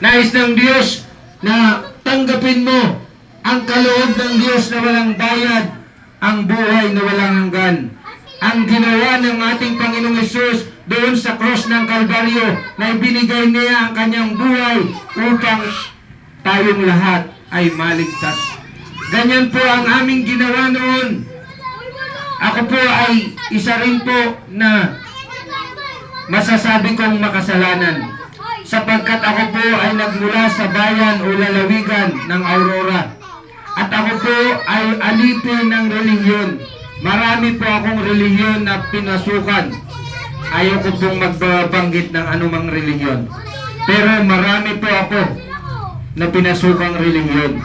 Nais ng Diyos na tanggapin mo ang kaloob ng Diyos na walang bayad, ang buhay na walang hanggan. Ang ginawa ng ating Panginoong Hesus doon sa cross ng Kalbaryo na ibinigay niya ang kanyang buhay upang tayong lahat ay maligtas. Ganyan po ang aming ginawa noon. Ako po ay isa rin po na masasabi kong makasalanan, sapagkat ako po ay nagmula sa bayan o lalawigan ng Aurora. At ako po ay alipin ng relihiyon. Marami po akong relihiyon na pinasukan. Ayoko pong magbabanggit ng anumang relihiyon. Pero marami po ako na pinasukang relihiyon.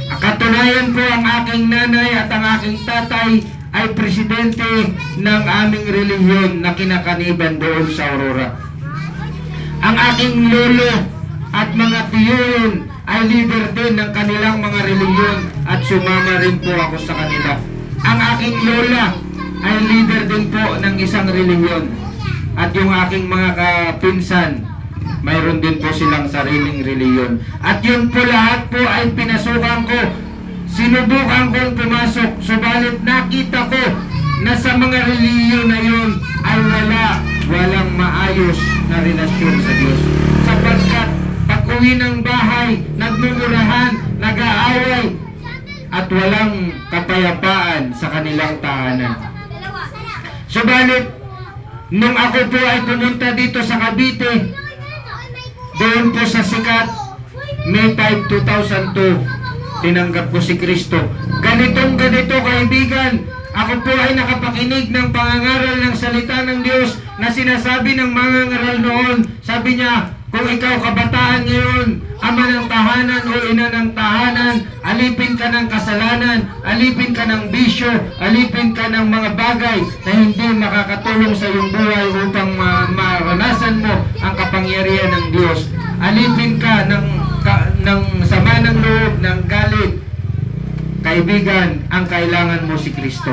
Katunayan po ang aking nanay at ang aking tatay ay presidente ng aming relihiyon na kinakaniban doon sa Aurora. Ang aking lolo at mga tiyuhin ay leader din ng kanilang mga relihiyon at sumama rin po ako sa kanila. Ang aking lola ay leader din po ng isang relihiyon. At yung aking mga kapinsan, mayroon din po silang sariling relihiyon. At yun po lahat po ay pinasukan ko. Sinubukan kong pumasok, subalit nakita ko na sa mga relihiyon na yun ay walang maayos na relasyon sa Diyos. Sapagkat pag-uwi ng bahay, nagmumurahan, nag-aaway, at walang kapayapaan sa kanilang tahanan. Subalit, nung ako po ay pumunta dito sa Cavite, doon po sa sikat, May 5, 2002, tinanggap ko si Kristo. Ganito kaibigan, ako po ay nakapakinig ng pangangaral ng salita ng Diyos na sinasabi ng mga ngaral noon. Sabi niya, kung ikaw kabataan ngayon, ama ng tahanan o ina ng tahanan, alipin ka ng kasalanan, alipin ka ng bisyo, alipin ka ng mga bagay na hindi makakatulong sa iyong buhay upang maranasan mo ang kapangyarihan ng Diyos. Alipin ka ng sama ng loob, ng galit. Kaibigan, ang kailangan mo si Kristo.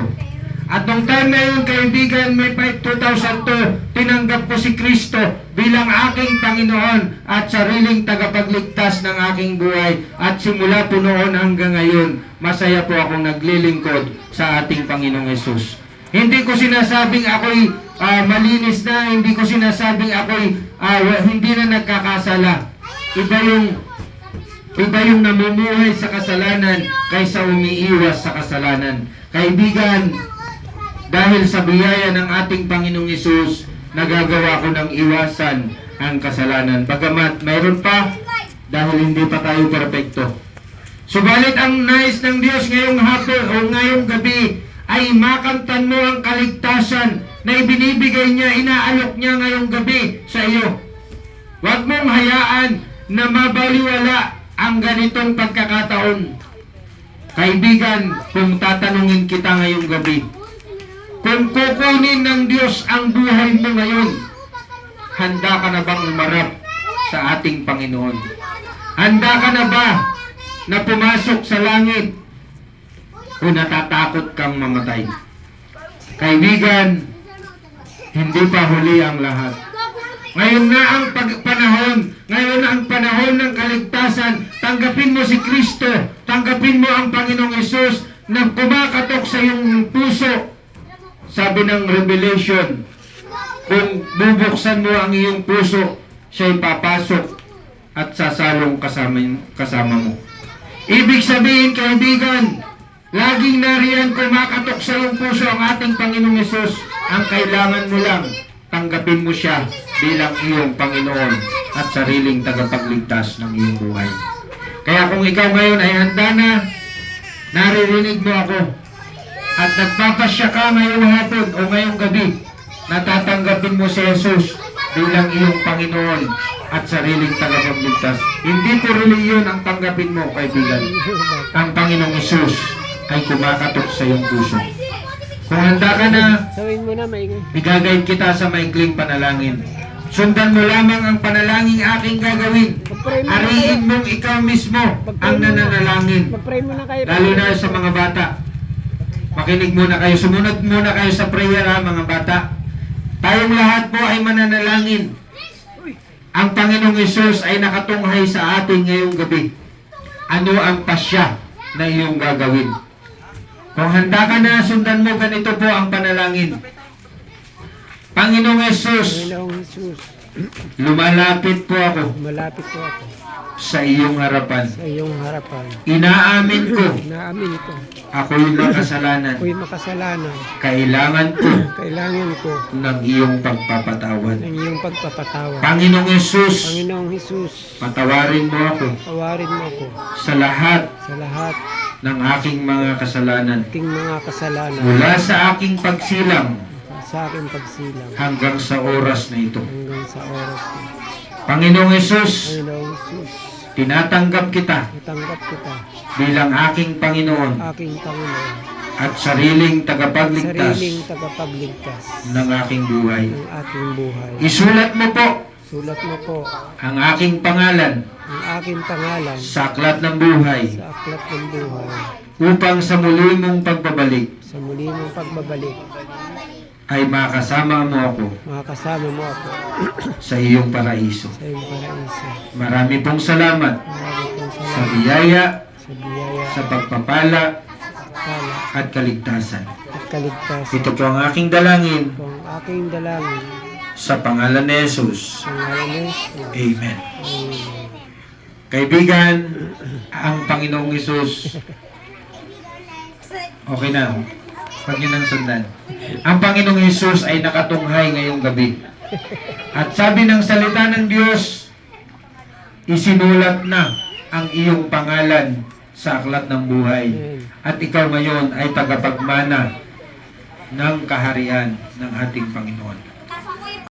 At nung time na yun, kaibigan, May 5, 2002, tinanggap ko si Kristo bilang aking Panginoon at sariling tagapagligtas ng aking buhay. At simula po noon hanggang ngayon, masaya po akong naglilingkod sa ating Panginoong Hesus. Hindi ko sinasabing ako'y malinis na, hindi ko sinasabing ako'y hindi na nagkakasala. Iba yung namumuhay sa kasalanan kaysa umiiwas sa kasalanan. Kaibigan, dahil sa biyaya ng ating Panginoong Hesus, nagagawa ko ng iwasan ang kasalanan. Bagamat mayroon pa, dahil hindi pa tayo perpekto. Subalit ang nais ng Diyos ngayong hapon o ngayong gabi ay makamtan mo ang kaligtasan na ibinibigay niya, inaalok niya ngayong gabi sa iyo. Huwag mong hayaan na mabaliwala ang ganitong pagkakataon. Kaibigan, kung tatanungin kita ngayong gabi, kung kukunin ng Diyos ang buhay mo ngayon, handa ka na bang umarap sa ating Panginoon? Handa ka na ba na pumasok sa langit o natatakot kang mamatay? Kaibigan, hindi pa huli ang lahat. Ngayon na ang ngayon na ang panahon ng kaligtasan. Tanggapin mo si Kristo, tanggapin mo ang Panginoong Hesus na kumakatok sa iyong puso. Sabi ng Revelation, kung bubuksan mo ang iyong puso, siya'y papasok at sasalong kasama mo. Ibig sabihin, kaibigan, laging nariyan kumakatok sa iyong puso ang ating Panginoong Hesus. Ang kailangan mo lang, tanggapin mo siya bilang iyong Panginoon at sariling tagapagligtas ng iyong buhay. Kaya kung ikaw ngayon ay handa na, naririnig mo ako, at nagpapasya ka ngayong hapon o ngayong gabi, natatanggapin mo si Jesus bilang iyong Panginoon at sariling tagapagligtas. Hindi po reliyon ang tanggapin mo, kaibigan. Ang Panginoong Jesus ay kumakatok sa iyong puso. Kung handa ka na, igagayad kita sa maikling panalangin. Sundan mo lamang ang panalangin aking gagawin. Ariin mong ikaw mismo ang nananalangin. Lalo na sa mga bata. Makinig muna kayo. Sumunod muna kayo sa prayer, ha, mga bata. Tayong lahat po ay mananalangin. ang Panginoong Hesus ay nakatunghay sa atin ngayong gabi. Ano ang pasya na iyong gagawin? Kung handa ka na, sundan mo, ganito po ang panalangin. Panginoong Hesus, Panginoong Jesus, lumalapit po ako malapit po ako sa iyong harapan. sa iyong harapan. Inaamin ko, Naamin ko, ako'y makasalanan. ako'y makasalanan. Kailangan ko Kailangan ko ng iyong pagpapatawad. ng iyong pagpapatawa. Panginoong Hesus, Panginoong Jesus, patawarin mo ako tawarin mo ako sa lahat sa lahat ng aking mga kasalanan. aking mga kasalanan Mula sa aking pagsilang sa aking pagsilang hanggang sa oras na ito. hanggang sa oras na. Panginoong Hesus, Panginoong Jesus, tinatanggap kita natanggap kita bilang aking Panginoon aking Panginoon, at sariling tagapagligtas sariling tagapagligtas ng aking buhay. ng aking buhay. Isulat mo po Sulat mo po ang aking pangalan ang aking pangalan sa aklat ng buhay sa aklat ng buhay upang sa muli mong pagbabalik sa muli mong pagbabalik. ay makasama mo ako Makakasama mo ako sa iyong paraiso. sa iyong paraiso. Marami pong salamat Marami pong sa salamat biyaya, sa biyaya, sa pagpapala pala at kaligtasan. at kaligtasan. Ito po ang aking dalangin Ito ang aking dalangin sa pangalan ni Jesus. sa ngalan ni Jesus. Amen. Amen. Kaibigan, ang Panginoong Hesus. Okay na. Huwag niyo nang sundan. Ang Panginoong Hesus ay nakatunghay ngayong gabi. At sabi ng salita ng Diyos, isinulat na ang iyong pangalan sa aklat ng buhay. At ikaw ngayon ay tagapagmana ng kaharian ng ating Panginoon.